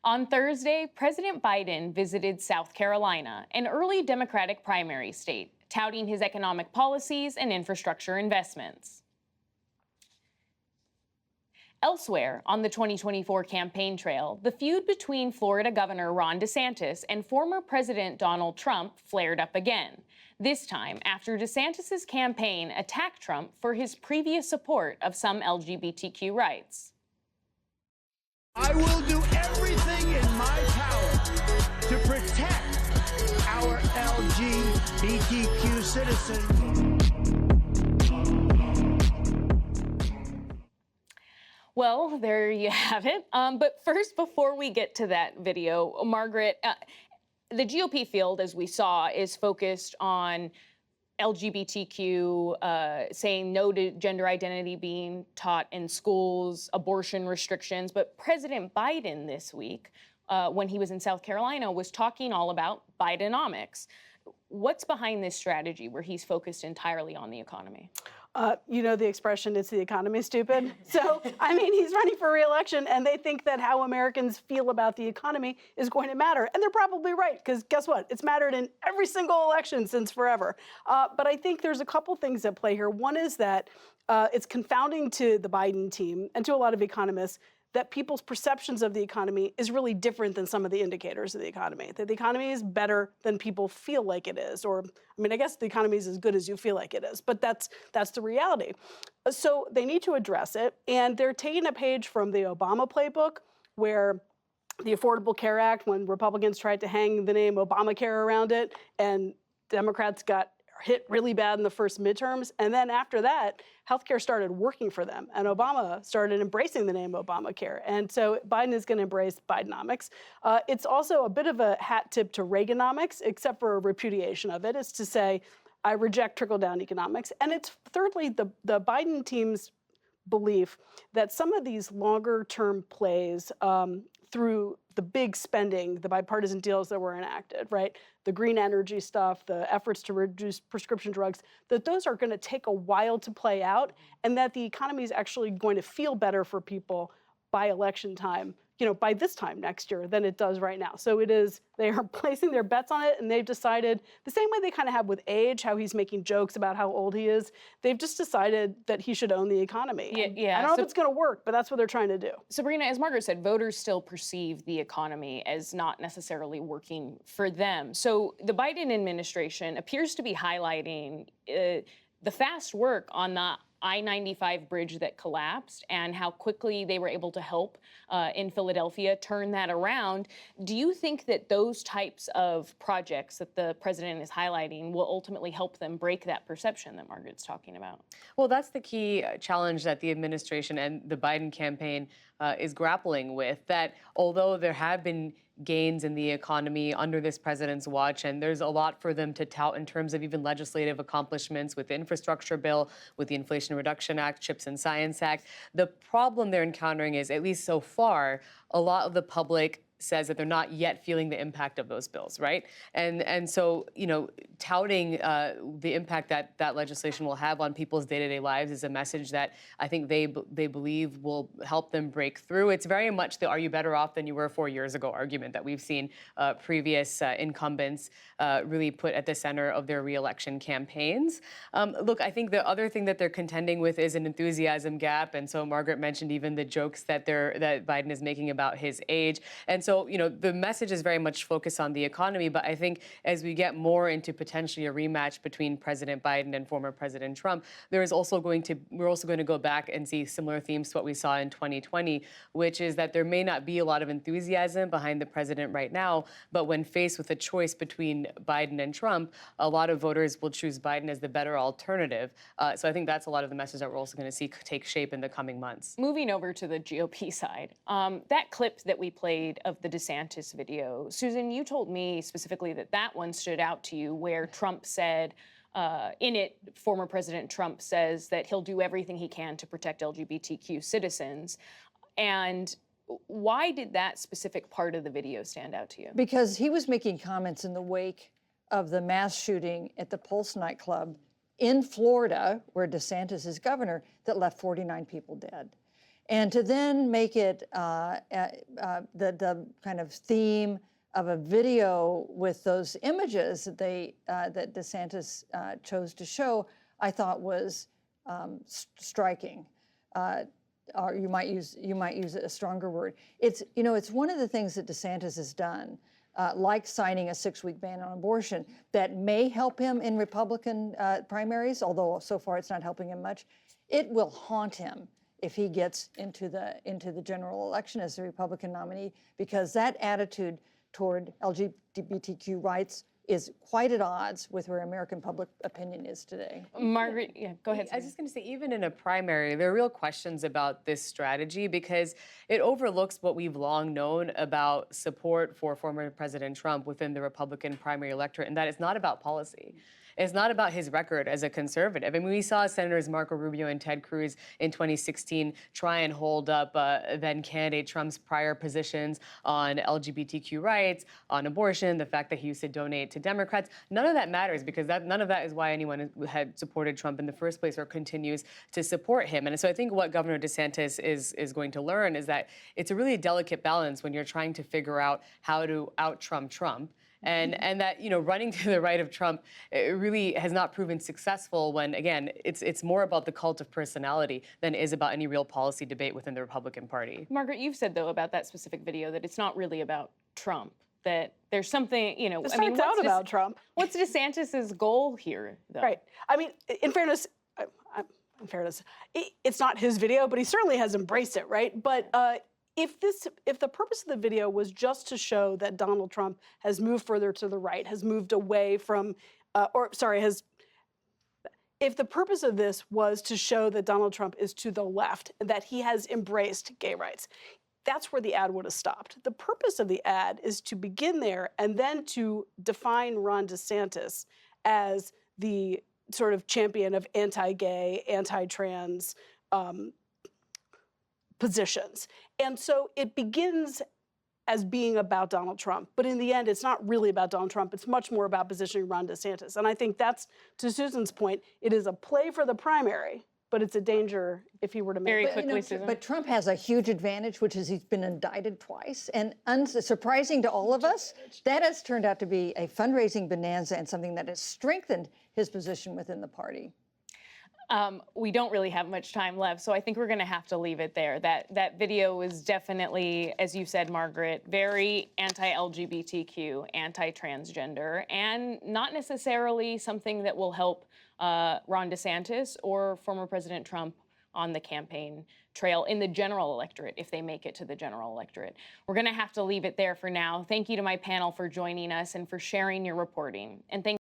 On Thursday, President Biden visited South Carolina, an early Democratic primary state, touting his economic policies and infrastructure investments. Elsewhere on the 2024 campaign trail, the feud between Florida Governor Ron DeSantis and former President Donald Trump flared up again, this time after DeSantis' campaign attacked Trump for his previous support of some LGBTQ rights. I will do everything in my power to protect our LGBTQ citizens. Well, there you have it. But first, before we get to that video, Margaret, the GOP field, as we saw, is focused on LGBTQ, saying no to gender identity being taught in schools, abortion restrictions. But President Biden this week, when he was in South Carolina, was talking all about Bidenomics. What's behind this strategy where he's focused entirely on the economy? You know the expression, it's the economy, stupid. So, I mean, he's running for re-election, and they think that how Americans feel about the economy is going to matter. And they're probably right, because guess what? It's mattered in every single election since forever. But I think there's a couple things at play here. One is that it's confounding to the Biden team and to a lot of economists that people's perceptions of the economy is really different than some of the indicators of the economy, that the economy is better than people feel like it is. Or, I mean, I guess the economy is as good as you feel like it is, but that's the reality. So they need to address it, and they're taking a page from the Obama playbook, where the Affordable Care Act, when Republicans tried to hang the name Obamacare around it, and Democrats got hit really bad in the first midterms. And then after that, healthcare started working for them. And Obama started embracing the name Obamacare. And so Biden is going to embrace Bidenomics. It's also a bit of a hat tip to Reaganomics, except for a repudiation of it. It's to say, I reject trickle-down economics. And it's thirdly, the Biden team's belief that some of these longer-term plays through the big spending, the bipartisan deals that were enacted, right? The green energy stuff, the efforts to reduce prescription drugs, that those are going to take a while to play out, and that the economy is actually going to feel better for people by election time, you know, by this time next year than it does right now. So it is, they are placing their bets on it, and they've decided, the same way they kind of have with age, how he's making jokes about how old he is, they've just decided that he should own the economy. Yeah. I don't know if it's going to work, but that's what they're trying to do. Sabrina, as Margaret said, voters still perceive the economy as not necessarily working for them. So the Biden administration appears to be highlighting the fast work on the I-95 bridge that collapsed and how quickly they were able to help in Philadelphia turn that around. Do you think that those types of projects that the president is highlighting will ultimately help them break that perception that Margaret's talking about? Well, that's the key challenge that the administration and the Biden campaign is grappling with, that although there have been gains in the economy under this president's watch, and there's a lot for them to tout in terms of even legislative accomplishments with the infrastructure bill, with the Inflation Reduction Act, CHIPS and Science Act. The problem they're encountering is, at least so far, a lot of the public says that they're not yet feeling the impact of those bills, right? And so, you know, touting the impact that that legislation will have on people's day-to-day lives is a message that I think they believe will help them break through. It's very much the "are you better off than you were 4 years ago" argument that we've seen previous incumbents really put at the center of their re-election campaigns. Look, I think the other thing that they're contending with is an enthusiasm gap, and so Margaret mentioned even the jokes that Biden is making about his age. And so, you know, the message is very much focused on the economy, but I think as we get more into potentially a rematch between President Biden and former President Trump, we're also going to go back and see similar themes to what we saw in 2020, which is that there may not be a lot of enthusiasm behind the president right now, but when faced with a choice between Biden and Trump, a lot of voters will choose Biden as the better alternative. So I think that's a lot of the message that we're also going to see take shape in the coming months. Moving over to the GOP side, that clip that we played of the DeSantis video, Susan, you told me specifically that that one stood out to you, where Trump said, in it, former President Trump says that he'll do everything he can to protect LGBTQ citizens. And why did that specific part of the video stand out to you? Because he was making comments in the wake of the mass shooting at the Pulse nightclub in Florida, where DeSantis is governor, that left 49 people dead. And to then make it the kind of theme of a video with those images that that DeSantis chose to show, I thought was striking. Or you might use a stronger word. It's one of the things that DeSantis has done, like signing a 6-week ban on abortion, that may help him in Republican primaries, although so far it's not helping him much. It will haunt him if he gets into the general election as the Republican nominee, because that attitude toward LGBTQ rights is quite at odds with where American public opinion is today. Margaret, yeah, go ahead. I was just going to say, even in a primary, there are real questions about this strategy because it overlooks what we've long known about support for former President Trump within the Republican primary electorate, and that it's not about policy. It's not about his record as a conservative. I mean, we saw Senators Marco Rubio and Ted Cruz in 2016 try and hold up then candidate Trump's prior positions on LGBTQ rights, on abortion, the fact that he used to donate to Democrats. None of that matters because none of that is why anyone had supported Trump in the first place or continues to support him. And so I think what Governor DeSantis is going to learn is that it's a really delicate balance when you're trying to figure out how to out-Trump Trump. And that, running to the right of Trump it really has not proven successful when, again, it's more about the cult of personality than it is about any real policy debate within the Republican Party. Margaret, you've said, though, about that specific video that it's not really about Trump, that there's something, It starts out about Trump. What's DeSantis's goal here, though? Right. I mean, in fairness, it's not his video, but he certainly has embraced it, right? But if the purpose of the video was just to show that Donald Trump has moved further to the right, has moved away from, if the purpose of this was to show that Donald Trump is to the left, that he has embraced gay rights, that's where the ad would have stopped. The purpose of the ad is to begin there and then to define Ron DeSantis as the sort of champion of anti-gay, anti-trans positions. And so it begins as being about Donald Trump. But in the end, it's not really about Donald Trump. It's much more about positioning Ron DeSantis. And I think that's, to Susan's point, it is a play for the primary, but it's a danger if he were to make Very it. quickly, Susan. But Trump has a huge advantage, which is he's been indicted twice. And surprising to all of us, that has turned out to be a fundraising bonanza and something that has strengthened his position within the party. We don't really have much time left, so I think we're going to have to leave it there. That video was definitely, as you said, Margaret, very anti-LGBTQ, anti-transgender, and not necessarily something that will help Ron DeSantis or former President Trump on the campaign trail in the general electorate, if they make it to the general electorate. We're going to have to leave it there for now. Thank you to my panel for joining us and for sharing your reporting. And thank